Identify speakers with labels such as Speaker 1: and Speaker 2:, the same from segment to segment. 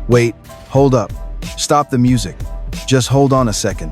Speaker 1: Wait, hold up. Stop the music. Just hold on a second.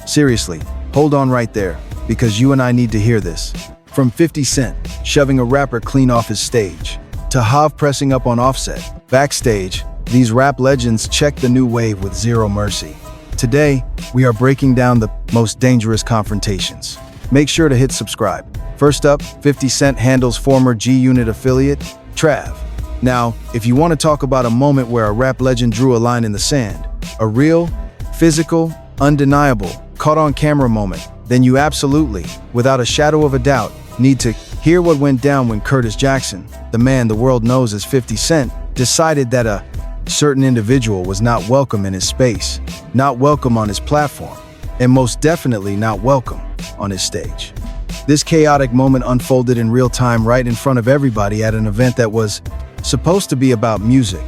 Speaker 1: Seriously, hold on right there, because you and I need to hear this. From 50 Cent, shoving a rapper clean off his stage, to Hav pressing up on Offset, backstage, these rap legends check the new wave with zero mercy. Today, we are breaking down the most dangerous confrontations. Make sure to hit subscribe. First up, 50 Cent handles former G-Unit affiliate, Trav. Now, if you want to talk about a moment where a rap legend drew a line in the sand, a real, physical, undeniable, caught-on-camera moment, then you absolutely, without a shadow of a doubt, need to hear what went down when Curtis Jackson, the man the world knows as 50 Cent, decided that a certain individual was not welcome in his space, not welcome on his platform, and most definitely not welcome on his stage. This chaotic moment unfolded in real time right in front of everybody at an event that was supposed to be about music,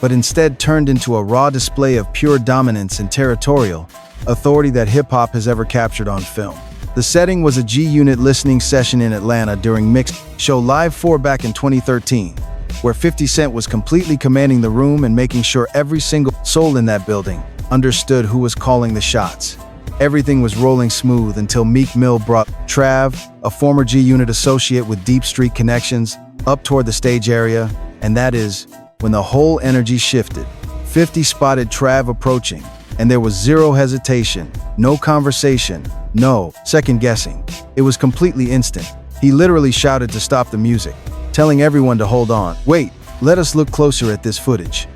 Speaker 1: but instead turned into a raw display of pure dominance and territorial authority that hip-hop has ever captured on film. The setting was a G-Unit listening session in Atlanta during Mixed Show Live 4 back in 2013, where 50 Cent was completely commanding the room and making sure every single soul in that building understood who was calling the shots. Everything was rolling smooth until Meek Mill brought Trav, a former G-Unit associate with deep street connections, up toward the stage area, and that is when the whole energy shifted. 50 spotted Trav approaching, and there was zero hesitation, no conversation, no second guessing. It was completely instant. He literally shouted to stop the music, telling everyone to hold on. Wait, let us look closer at this footage.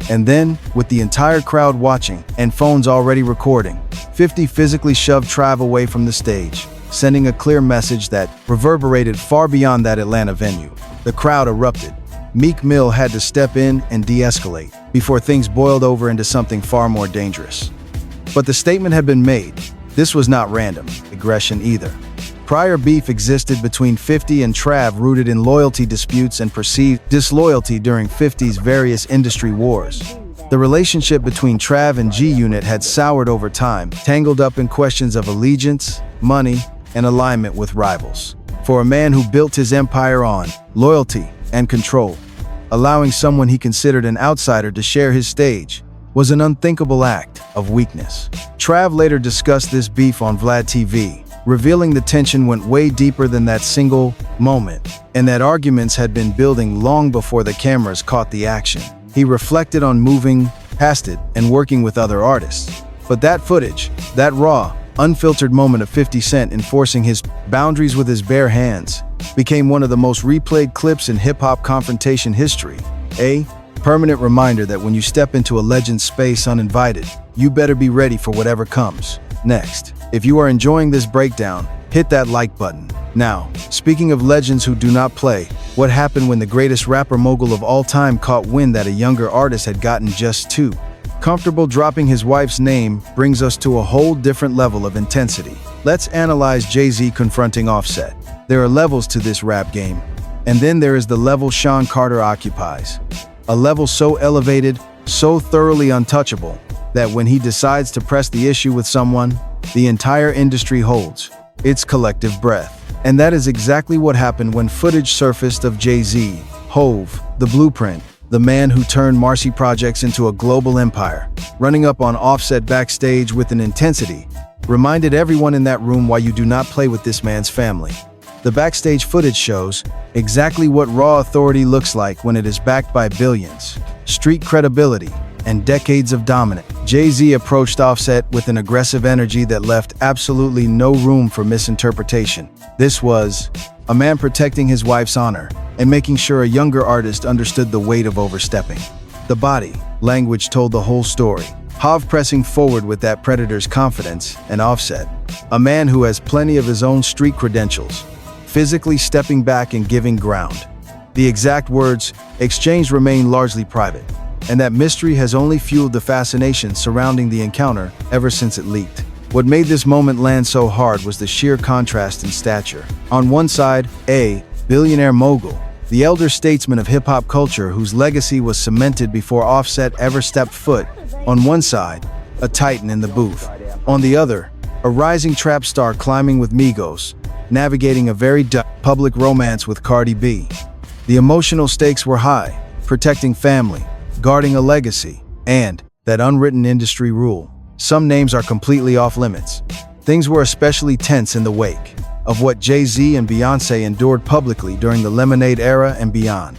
Speaker 1: And then, with the entire crowd watching and phones already recording, 50 physically shoved Trav away from the stage, sending a clear message that reverberated far beyond that Atlanta venue. The crowd erupted. Meek Mill had to step in and de-escalate before things boiled over into something far more dangerous. But the statement had been made. This was not random aggression either. Prior beef existed between 50 and Trav, rooted in loyalty disputes and perceived disloyalty during 50's various industry wars. The relationship between Trav and G-Unit had soured over time, tangled up in questions of allegiance, money, and alignment with rivals. For a man who built his empire on loyalty and control, allowing someone he considered an outsider to share his stage was an unthinkable act of weakness. Trav later discussed this beef on Vlad TV, revealing the tension went way deeper than that single moment, and that arguments had been building long before the cameras caught the action. He reflected on moving past it and working with other artists. But that footage, that raw, unfiltered moment of 50 Cent enforcing his boundaries with his bare hands, became one of the most replayed clips in hip-hop confrontation history. A permanent reminder that when you step into a legend's space uninvited, you better be ready for whatever comes next. If you are enjoying this breakdown, hit that like button. Now, speaking of legends who do not play, what happened when the greatest rapper mogul of all time caught wind that a younger artist had gotten just too comfortable dropping his wife's name brings us to a whole different level of intensity. Let's analyze Jay-Z confronting Offset. There are levels to this rap game, and then there is the level Sean Carter occupies. A level so elevated, so thoroughly untouchable, that when he decides to press the issue with someone, the entire industry holds its collective breath. And that is exactly what happened when footage surfaced of Jay-Z, Hove, The Blueprint, the man who turned Marcy Projects into a global empire, running up on Offset backstage with an intensity, reminded everyone in that room why you do not play with this man's family. The backstage footage shows exactly what raw authority looks like when it is backed by billions, street credibility, and decades of dominance. Jay-Z approached Offset with an aggressive energy that left absolutely no room for misinterpretation. This was a man protecting his wife's honor and making sure a younger artist understood the weight of overstepping. The body language told the whole story. Hav pressing forward with that predator's confidence, and Offset, a man who has plenty of his own street credentials, physically stepping back and giving ground. The exact words exchanged remain largely private, and that mystery has only fueled the fascination surrounding the encounter ever since it leaked. What made this moment land so hard was the sheer contrast in stature. On one side, a billionaire mogul, the elder statesman of hip-hop culture whose legacy was cemented before Offset ever stepped foot. On one side, a titan in the booth. On the other, a rising trap star climbing with Migos, navigating a very public romance with Cardi B. The emotional stakes were high, protecting family, guarding a legacy, And that unwritten industry rule. Some names are completely off limits. Things were especially tense in the wake of what Jay-Z and Beyoncé endured publicly during the Lemonade era and beyond.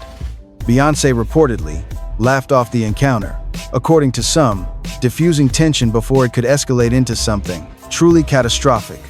Speaker 1: Beyoncé reportedly laughed off the encounter, according to some, diffusing tension before it could escalate into something truly catastrophic.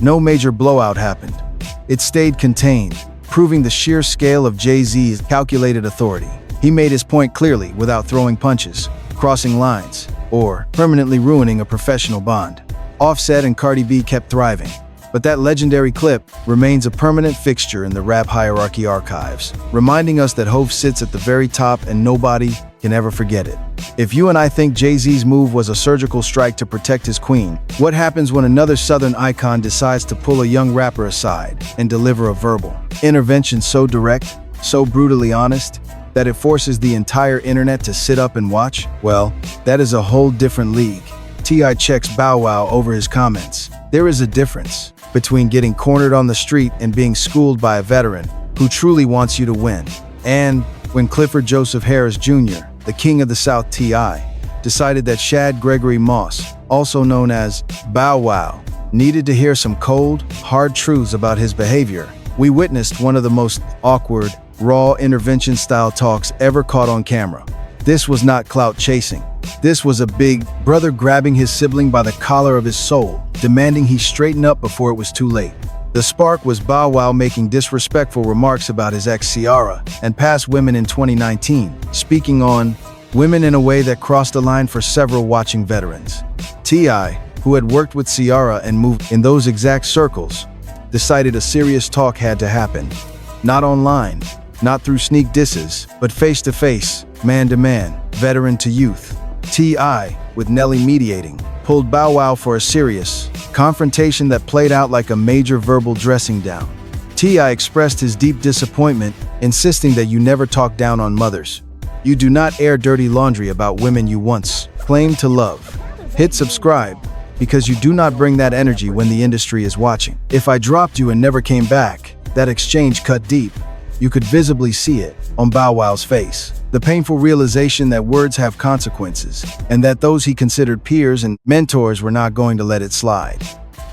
Speaker 1: No major blowout happened. It stayed contained, proving the sheer scale of Jay-Z's calculated authority. He made his point clearly without throwing punches, crossing lines, or permanently ruining a professional bond. Offset and Cardi B kept thriving, but that legendary clip remains a permanent fixture in the rap hierarchy archives, reminding us that Hov sits at the very top and nobody can ever forget it. If you and I think Jay-Z's move was a surgical strike to protect his queen, what happens when another Southern icon decides to pull a young rapper aside and deliver a verbal intervention so direct, so brutally honest, that it forces the entire internet to sit up and watch? Well, that is a whole different league. T.I. checks Bow Wow over his comments. There is a difference between getting cornered on the street and being schooled by a veteran who truly wants you to win. And when Clifford Joseph Harris Jr., the king of the South T.I., decided that Shad Gregory Moss, also known as Bow Wow, needed to hear some cold, hard truths about his behavior, we witnessed one of the most awkward, raw intervention-style talks ever caught on camera. This was not clout chasing. This was a big brother grabbing his sibling by the collar of his soul, demanding he straighten up before it was too late. The spark was Bow Wow making disrespectful remarks about his ex Ciara and past women in 2019, speaking on women in a way that crossed the line for several watching veterans. T.I., who had worked with Ciara and moved in those exact circles, decided a serious talk had to happen. Not online, not through sneak disses, but face-to-face, man-to-man, veteran to youth. T.I., with Nelly mediating, pulled Bow Wow for a serious confrontation that played out like a major verbal dressing down. T.I. expressed his deep disappointment, insisting that you never talk down on mothers. You do not air dirty laundry about women you once claimed to love. Hit subscribe, because you do not bring that energy when the industry is watching. If I dropped you and never came back, that exchange cut deep. You could visibly see it on Bow Wow's face. The painful realization that words have consequences, and that those he considered peers and mentors were not going to let it slide.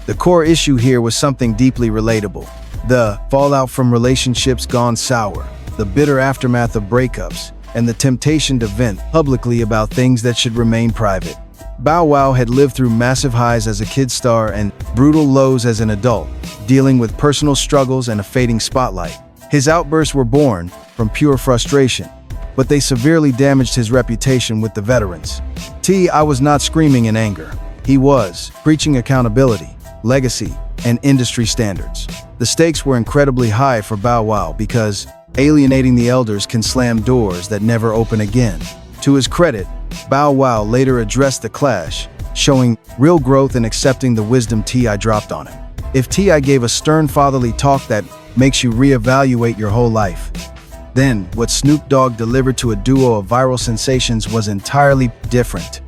Speaker 1: The core issue here was something deeply relatable. The fallout from relationships gone sour, the bitter aftermath of breakups, and the temptation to vent publicly about things that should remain private. Bow Wow had lived through massive highs as a kid star and brutal lows as an adult, dealing with personal struggles and a fading spotlight. His outbursts were born from pure frustration, but they severely damaged his reputation with the veterans. T.I. was not screaming in anger. He was preaching accountability, legacy, and industry standards. The stakes were incredibly high for Bow Wow because alienating the elders can slam doors that never open again. To his credit, Bow Wow later addressed the clash, showing real growth and accepting the wisdom T.I. dropped on him. If T.I. gave a stern fatherly talk that makes you reevaluate your whole life, then what Snoop Dogg delivered to a duo of viral sensations was entirely different.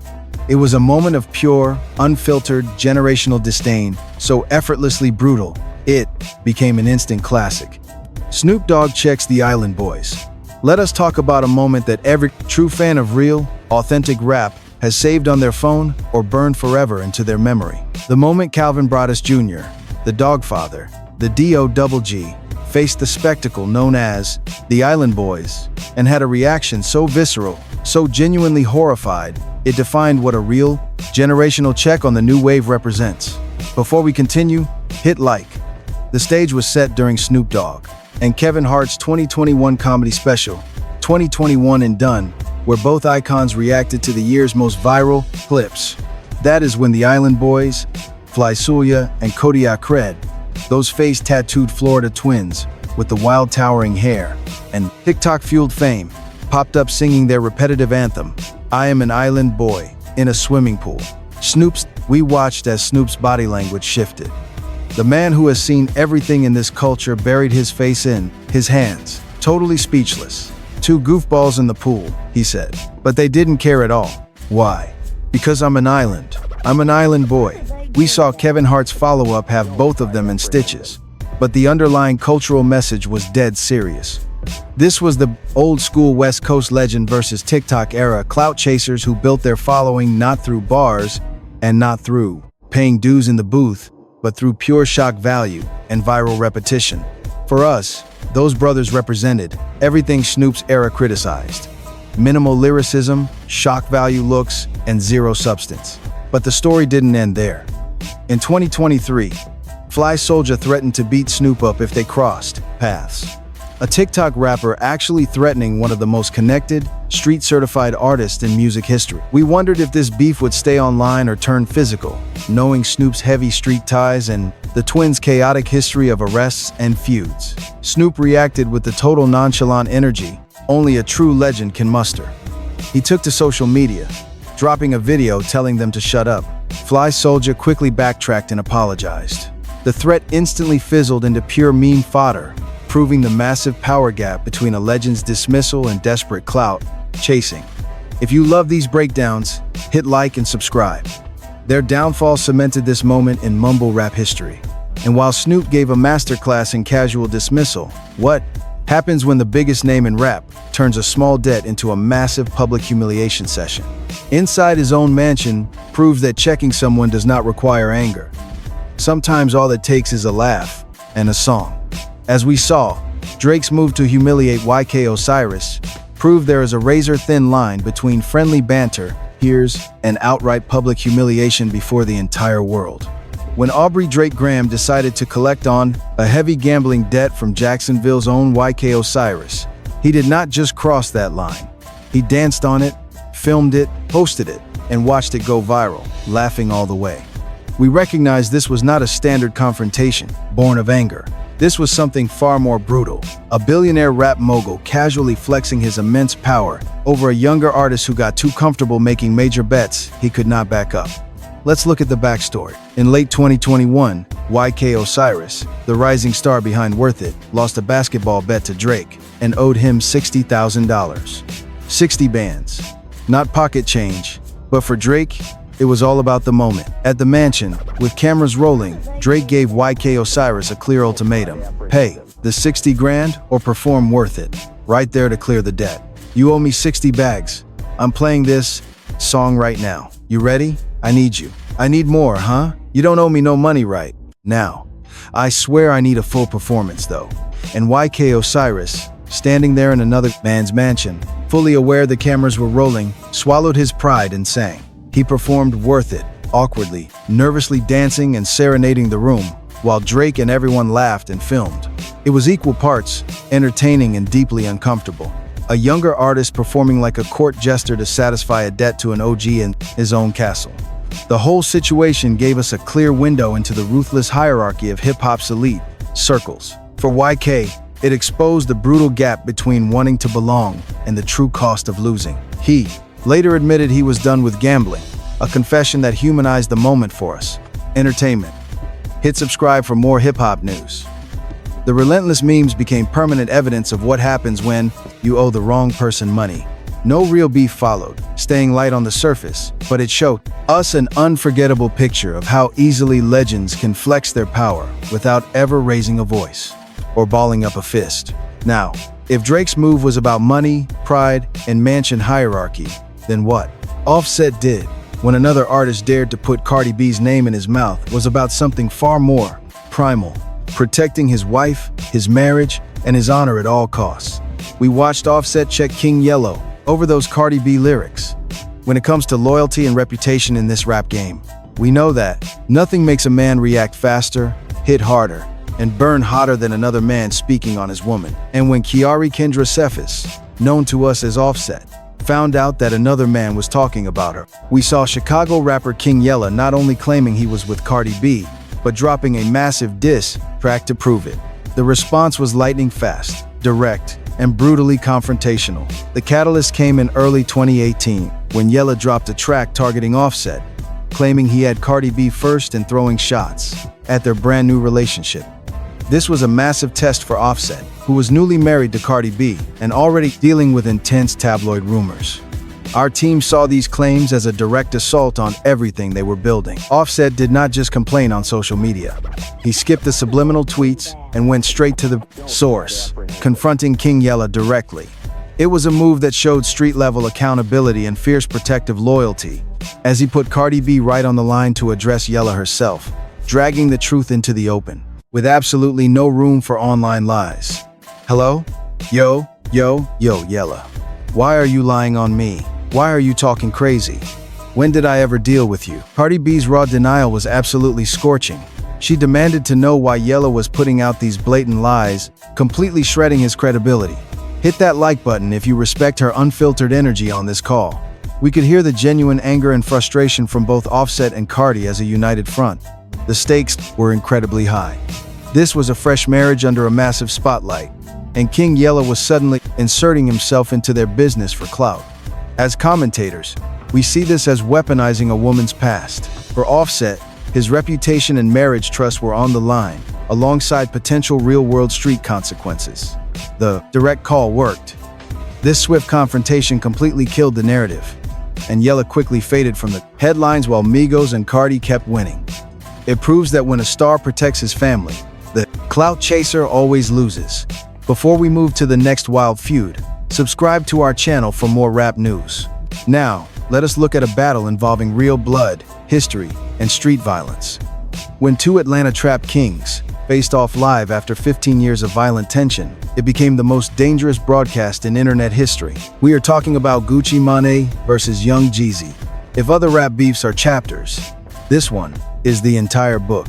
Speaker 1: It was a moment of pure, unfiltered, generational disdain, so effortlessly brutal, it became an instant classic. Snoop Dogg checks the Island Boys. Let us talk about a moment that every true fan of real, authentic rap has saved on their phone or burned forever into their memory. The moment Calvin Broadus Jr., the Dogfather, the D.O.G.G., faced the spectacle known as the Island Boys and had a reaction so visceral, so genuinely horrified, it defined what a real, generational check on the new wave represents. Before we continue, hit like. The stage was set during Snoop Dogg and Kevin Hart's 2021 comedy special, 2021 and Done, where both icons reacted to the year's most viral clips. That is when the Island Boys, Fly Suya, and Kodiak Cred, those face-tattooed Florida twins with the wild towering hair and TikTok-fueled fame, popped up singing their repetitive anthem, I Am an Island Boy, in a swimming pool. We watched as Snoop's body language shifted. The man who has seen everything in this culture buried his face in his hands, totally speechless. Two goofballs in the pool, he said. But they didn't care at all. Why? Because I'm an island. I'm an island boy. We saw Kevin Hart's follow-up have both of them in stitches. But the underlying cultural message was dead serious. This was the old school West Coast legend versus TikTok era clout chasers who built their following not through bars and not through paying dues in the booth, but through pure shock value and viral repetition. For us, those brothers represented everything Snoop's era criticized: minimal lyricism, shock value looks, and zero substance. But the story didn't end there. In 2023, Fly Soulja threatened to beat Snoop up if they crossed paths. A TikTok rapper actually threatening one of the most connected, street-certified artists in music history. We wondered if this beef would stay online or turn physical, knowing Snoop's heavy street ties and the twins' chaotic history of arrests and feuds. Snoop reacted with the total nonchalant energy only a true legend can muster. He took to social media, dropping a video telling them to shut up. Fly Soulja quickly backtracked and apologized. The threat instantly fizzled into pure meme fodder, proving the massive power gap between a legend's dismissal and desperate clout chasing. If you love these breakdowns, hit like and subscribe. Their downfall cemented this moment in mumble rap history. And while Snoop gave a masterclass in casual dismissal, what happens when the biggest name in rap turns a small debt into a massive public humiliation session? Inside his own mansion proves that checking someone does not require anger. Sometimes all it takes is a laugh and a song. As we saw, Drake's move to humiliate YK Osiris proved there is a razor-thin line between friendly banter, hears, and outright public humiliation before the entire world. When Aubrey Drake Graham decided to collect on a heavy gambling debt from Jacksonville's own YK Osiris, he did not just cross that line. He danced on it, filmed it, posted it, and watched it go viral, laughing all the way. We recognized this was not a standard confrontation, born of anger. This was something far more brutal. A billionaire rap mogul casually flexing his immense power over a younger artist who got too comfortable making major bets he could not back up. Let's look at the backstory. In late 2021, YK Osiris, the rising star behind Worth It, lost a basketball bet to Drake and owed him $60,000. 60 bands. Not pocket change, but for Drake, it was all about the moment. At the mansion, with cameras rolling, Drake gave YK Osiris a clear ultimatum. Pay the 60 grand or perform Worth It. Right there to clear the debt. You owe me 60 bags. I'm playing this song right now. You ready? I need you. I need more, huh? You don't owe me no money right now. I swear I need a full performance though. And YK Osiris, standing there in another man's mansion, fully aware the cameras were rolling, swallowed his pride and sang. He performed Worth It, awkwardly, nervously dancing and serenading the room, while Drake and everyone laughed and filmed. It was equal parts entertaining and deeply uncomfortable. A younger artist performing like a court jester to satisfy a debt to an OG in his own castle. The whole situation gave us a clear window into the ruthless hierarchy of hip-hop's elite circles. For YK, it exposed the brutal gap between wanting to belong and the true cost of losing. He later admitted he was done with gambling, a confession that humanized the moment for us. Entertainment. Hit subscribe for more hip-hop news. The relentless memes became permanent evidence of what happens when you owe the wrong person money. No real beef followed, staying light on the surface, but it showed us an unforgettable picture of how easily legends can flex their power without ever raising a voice or balling up a fist. Now, if Drake's move was about money, pride, and mansion hierarchy, then what Offset did when another artist dared to put Cardi B's name in his mouth was about something far more primal, protecting his wife, his marriage, and his honor at all costs. We watched Offset check King Yellow over those Cardi B lyrics. When it comes to loyalty and reputation in this rap game, we know that nothing makes a man react faster, hit harder, and burn hotter than another man speaking on his woman. And when Kiari Kendra Cephas, known to us as Offset, found out that another man was talking about her, we saw Chicago rapper King Yella not only claiming he was with Cardi B, but dropping a massive diss track to prove it. The response was lightning fast, direct, and brutally confrontational. The catalyst came in early 2018, when Yella dropped a track targeting Offset, claiming he had Cardi B first and throwing shots at their brand new relationship. This was a massive test for Offset, who was newly married to Cardi B and already dealing with intense tabloid rumors. Our team saw these claims as a direct assault on everything they were building. Offset did not just complain on social media. He skipped the subliminal tweets and went straight to the source, confronting King Yella directly. It was a move that showed street-level accountability and fierce protective loyalty, as he put Cardi B right on the line to address Yella herself, dragging the truth into the open, with absolutely no room for online lies. Hello? Yo, Yella. Why are you lying on me? Why are you talking crazy? When did I ever deal with you? Cardi B's raw denial was absolutely scorching. She demanded to know why Yella was putting out these blatant lies, completely shredding his credibility. Hit that like button if you respect her unfiltered energy on this call. We could hear the genuine anger and frustration from both Offset and Cardi as a united front. The stakes were incredibly high. This was a fresh marriage under a massive spotlight, and King Yella was suddenly inserting himself into their business for clout. As commentators, we see this as weaponizing a woman's past. For Offset, his reputation and marriage trust were on the line, alongside potential real-world street consequences. The direct call worked. This swift confrontation completely killed the narrative, and Yella quickly faded from the headlines while Migos and Cardi kept winning. It proves that when a star protects his family, the clout chaser always loses. Before we move to the next wild feud, subscribe to our channel for more rap news. Now, let us look at a battle involving real blood, history, and street violence. When two Atlanta trap kings faced off live after 15 years of violent tension, it became the most dangerous broadcast in internet history. We are talking about Gucci Mane versus Young Jeezy. If other rap beefs are chapters, this one is the entire book.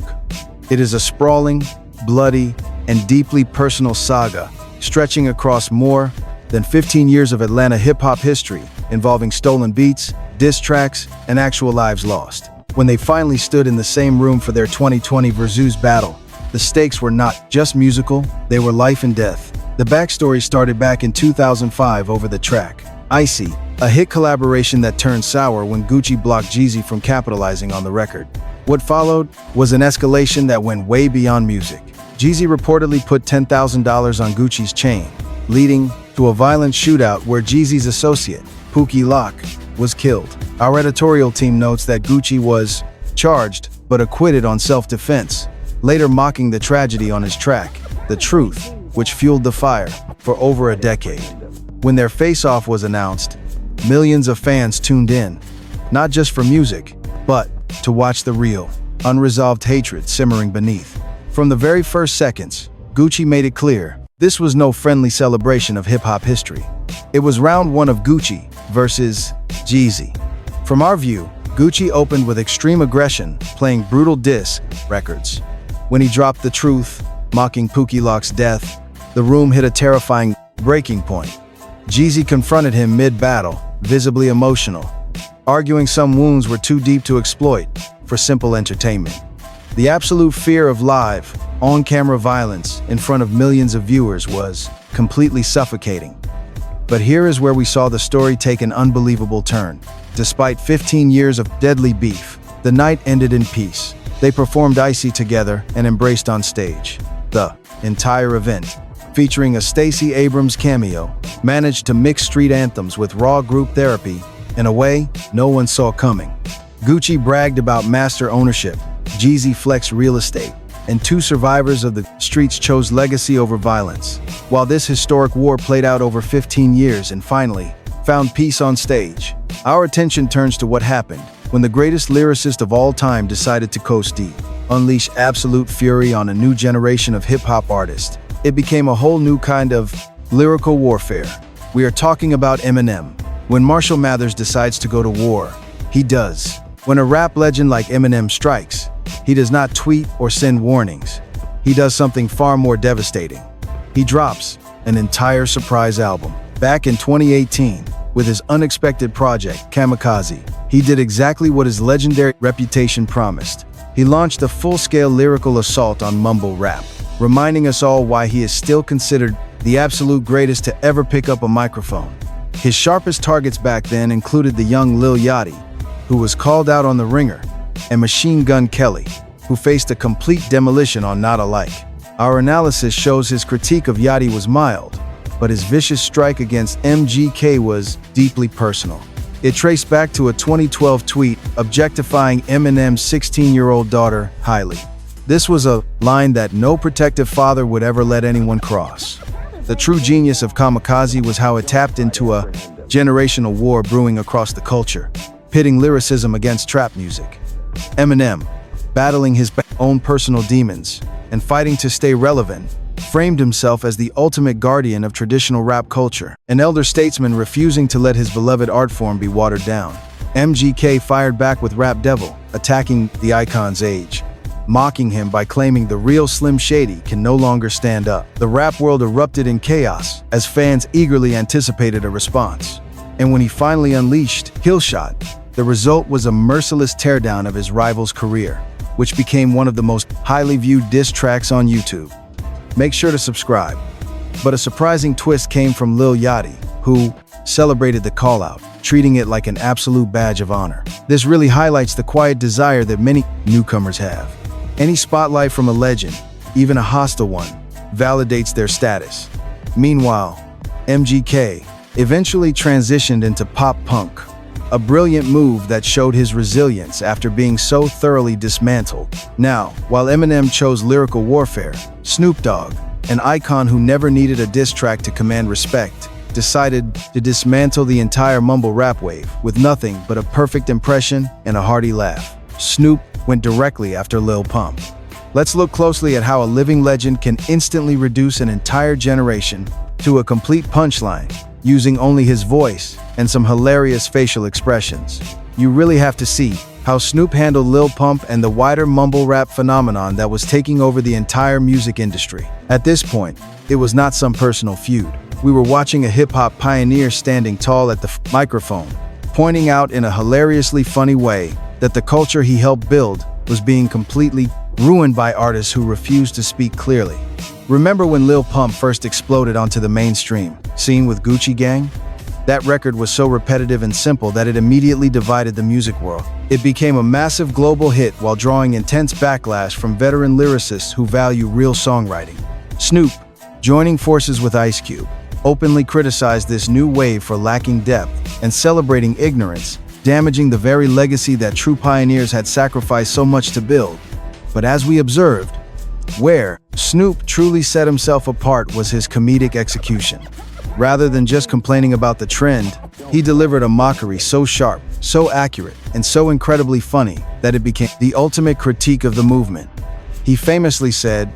Speaker 1: It is a sprawling, bloody, and deeply personal saga, stretching across more than 15 years of Atlanta hip-hop history, involving stolen beats, diss tracks, and actual lives lost. When they finally stood in the same room for their 2020 Versus battle, the stakes were not just musical, they were life and death. The backstory started back in 2005 over the track Icy, a hit collaboration that turned sour when Gucci blocked Jeezy from capitalizing on the record. What followed was an escalation that went way beyond music. Jeezy reportedly put $10,000 on Gucci's chain, leading to a violent shootout where Jeezy's associate, Pookie Lock, was killed. Our editorial team notes that Gucci was charged but acquitted on self-defense, later mocking the tragedy on his track, The Truth, which fueled the fire for over a decade. When their face-off was announced, millions of fans tuned in, not just for music, but to watch the real, unresolved hatred simmering beneath. From the very first seconds, Gucci made it clear, this was no friendly celebration of hip-hop history. It was round one of Gucci versus Jeezy. From our view, Gucci opened with extreme aggression, playing brutal diss records. When he dropped The Truth, mocking Pookie Lock's death, the room hit a terrifying breaking point. Jeezy confronted him mid-battle, visibly emotional, arguing some wounds were too deep to exploit for simple entertainment. The absolute fear of live, on-camera violence in front of millions of viewers was completely suffocating. But here is where we saw the story take an unbelievable turn. Despite 15 years of deadly beef, the night ended in peace. They performed Icy together and embraced on stage. The entire event, featuring a Stacey Abrams cameo, managed to mix street anthems with raw group therapy in a way no one saw coming. Gucci bragged about master ownership, Jeezy flexed real estate, and two survivors of the streets chose legacy over violence. While this historic war played out over 15 years and finally found peace on stage, our attention turns to what happened when the greatest lyricist of all time decided to coast deep, unleash absolute fury on a new generation of hip-hop artists. It became a whole new kind of lyrical warfare. We are talking about Eminem. When Marshall Mathers decides to go to war, he does. When a rap legend like Eminem strikes, he does not tweet or send warnings. He does something far more devastating. He drops an entire surprise album. Back in 2018, with his unexpected project, Kamikaze, he did exactly what his legendary reputation promised. He launched a full-scale lyrical assault on mumble rap, reminding us all why he is still considered the absolute greatest to ever pick up a microphone. His sharpest targets back then included the young Lil Yachty, who was called out on The Ringer, and Machine Gun Kelly, who faced a complete demolition on Not Alike. Our analysis shows his critique of Yachty was mild, but his vicious strike against MGK was deeply personal. It traced back to a 2012 tweet objectifying Eminem's 16-year-old daughter, Hailey. This was a line that no protective father would ever let anyone cross. The true genius of Kamikaze was how it tapped into a generational war brewing across the culture, pitting lyricism against trap music. Eminem, battling his own personal demons and fighting to stay relevant, framed himself as the ultimate guardian of traditional rap culture, an elder statesman refusing to let his beloved art form be watered down. MGK fired back with Rap Devil, attacking the icon's age, mocking him by claiming the real Slim Shady can no longer stand up. The rap world erupted in chaos as fans eagerly anticipated a response. And when he finally unleashed Killshot, the result was a merciless teardown of his rival's career, which became one of the most highly viewed diss tracks on YouTube. Make sure to subscribe. But a surprising twist came from Lil Yachty, who celebrated the call-out, treating it like an absolute badge of honor. This really highlights the quiet desire that many newcomers have. Any spotlight from a legend, even a hostile one, validates their status. Meanwhile, MGK eventually transitioned into pop punk, a brilliant move that showed his resilience after being so thoroughly dismantled. Now, while Eminem chose lyrical warfare, Snoop Dogg, an icon who never needed a diss track to command respect, decided to dismantle the entire mumble rap wave with nothing but a perfect impression and a hearty laugh. Snoop went directly after Lil Pump. Let's look closely at how a living legend can instantly reduce an entire generation to a complete punchline, using only his voice and some hilarious facial expressions. You really have to see how Snoop handled Lil Pump and the wider mumble rap phenomenon that was taking over the entire music industry. At this point, it was not some personal feud. We were watching a hip-hop pioneer standing tall at the microphone, pointing out in a hilariously funny way that the culture he helped build was being completely ruined by artists who refused to speak clearly. Remember when Lil Pump first exploded onto the mainstream scene with Gucci Gang? That record was so repetitive and simple that it immediately divided the music world. It became a massive global hit while drawing intense backlash from veteran lyricists who value real songwriting. Snoop, joining forces with Ice Cube, openly criticized this new wave for lacking depth and celebrating ignorance, damaging the very legacy that true pioneers had sacrificed so much to build. But as we observed, where Snoop truly set himself apart was his comedic execution. Rather than just complaining about the trend, he delivered a mockery so sharp, so accurate, and so incredibly funny that it became the ultimate critique of the movement. He famously said,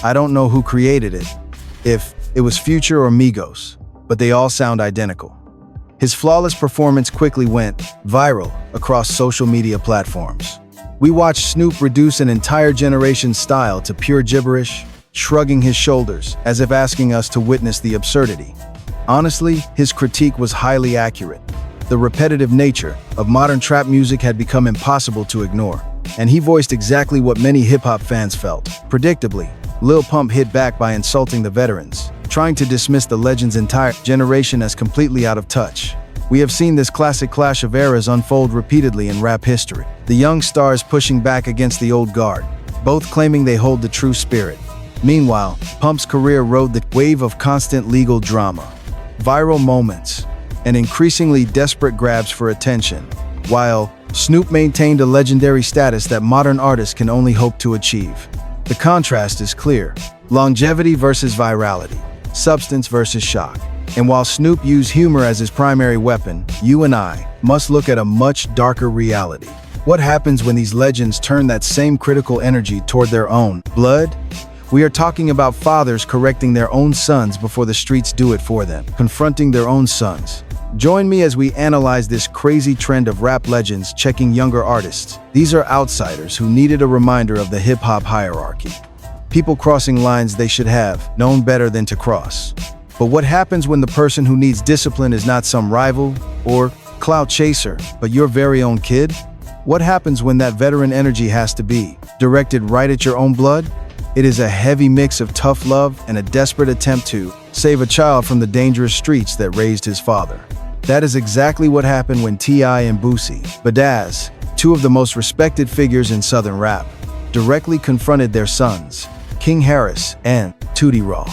Speaker 1: "I don't know who created it, if it was Future or Migos, but they all sound identical." His flawless performance quickly went viral across social media platforms. We watched Snoop reduce an entire generation's style to pure gibberish, shrugging his shoulders as if asking us to witness the absurdity. Honestly, his critique was highly accurate. The repetitive nature of modern trap music had become impossible to ignore, and he voiced exactly what many hip-hop fans felt. Predictably, Lil Pump hit back by insulting the veterans, trying to dismiss the legend's entire generation as completely out of touch. We have seen this classic clash of eras unfold repeatedly in rap history. The young stars pushing back against the old guard, both claiming they hold the true spirit. Meanwhile, Pump's career rode the wave of constant legal drama, viral moments, and increasingly desperate grabs for attention, while Snoop maintained a legendary status that modern artists can only hope to achieve. The contrast is clear: longevity versus virality, substance versus shock. And while Snoop used humor as his primary weapon, you and I must look at a much darker reality. What happens when these legends turn that same critical energy toward their own blood? We are talking about fathers correcting their own sons before the streets do it for them, confronting their own sons. Join me as we analyze this crazy trend of rap legends checking younger artists. These are outsiders who needed a reminder of the hip-hop hierarchy. People crossing lines they should have known better than to cross. But what happens when the person who needs discipline is not some rival or clout chaser, but your very own kid? What happens when that veteran energy has to be directed right at your own blood? It is a heavy mix of tough love and a desperate attempt to save a child from the dangerous streets that raised his father. That is exactly what happened when T.I. and Boosie Badazz, two of the most respected figures in Southern rap, directly confronted their sons, King Harris and Tootie Raw.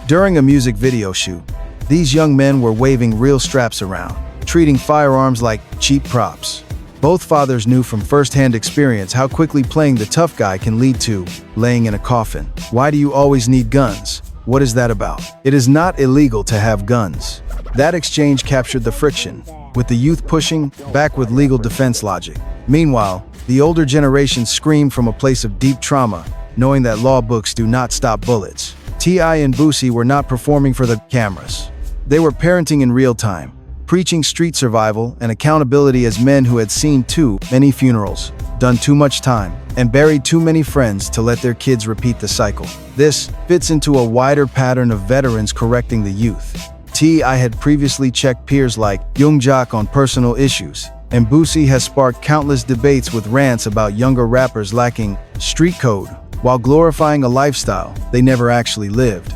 Speaker 1: During a music video shoot, these young men were waving real straps around, treating firearms like cheap props. Both fathers knew from first-hand experience how quickly playing the tough guy can lead to laying in a coffin. Why do you always need guns? What is that about? It is not illegal to have guns. That exchange captured the friction, with the youth pushing back with legal defense logic. Meanwhile, the older generation screamed from a place of deep trauma, knowing that law books do not stop bullets. T.I. and Boosie were not performing for the cameras. They were parenting in real time, preaching street survival and accountability as men who had seen too many funerals, done too much time, and buried too many friends to let their kids repeat the cycle. This fits into a wider pattern of veterans correcting the youth. T.I. had previously checked peers like Young Jock on personal issues, and Boosie has sparked countless debates with rants about younger rappers lacking street code, while glorifying a lifestyle they never actually lived.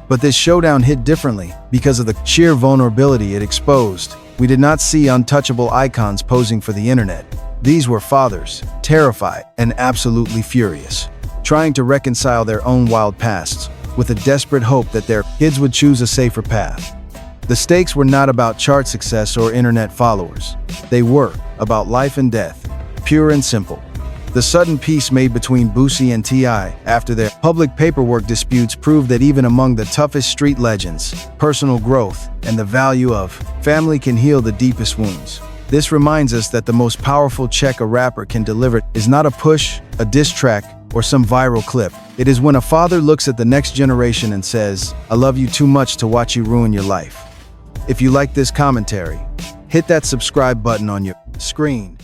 Speaker 1: But this showdown hit differently because of the sheer vulnerability it exposed. We did not see untouchable icons posing for the internet. These were fathers, terrified and absolutely furious, trying to reconcile their own wild pasts with a desperate hope that their kids would choose a safer path. The stakes were not about chart success or internet followers. They were about life and death, pure and simple. The sudden peace made between Boosie and T.I. after their public paperwork disputes proved that even among the toughest street legends, personal growth and the value of family can heal the deepest wounds. This reminds us that the most powerful check a rapper can deliver is not a push, a diss track, or some viral clip. It is when a father looks at the next generation and says, "I love you too much to watch you ruin your life." If you like this commentary, hit that subscribe button on your screen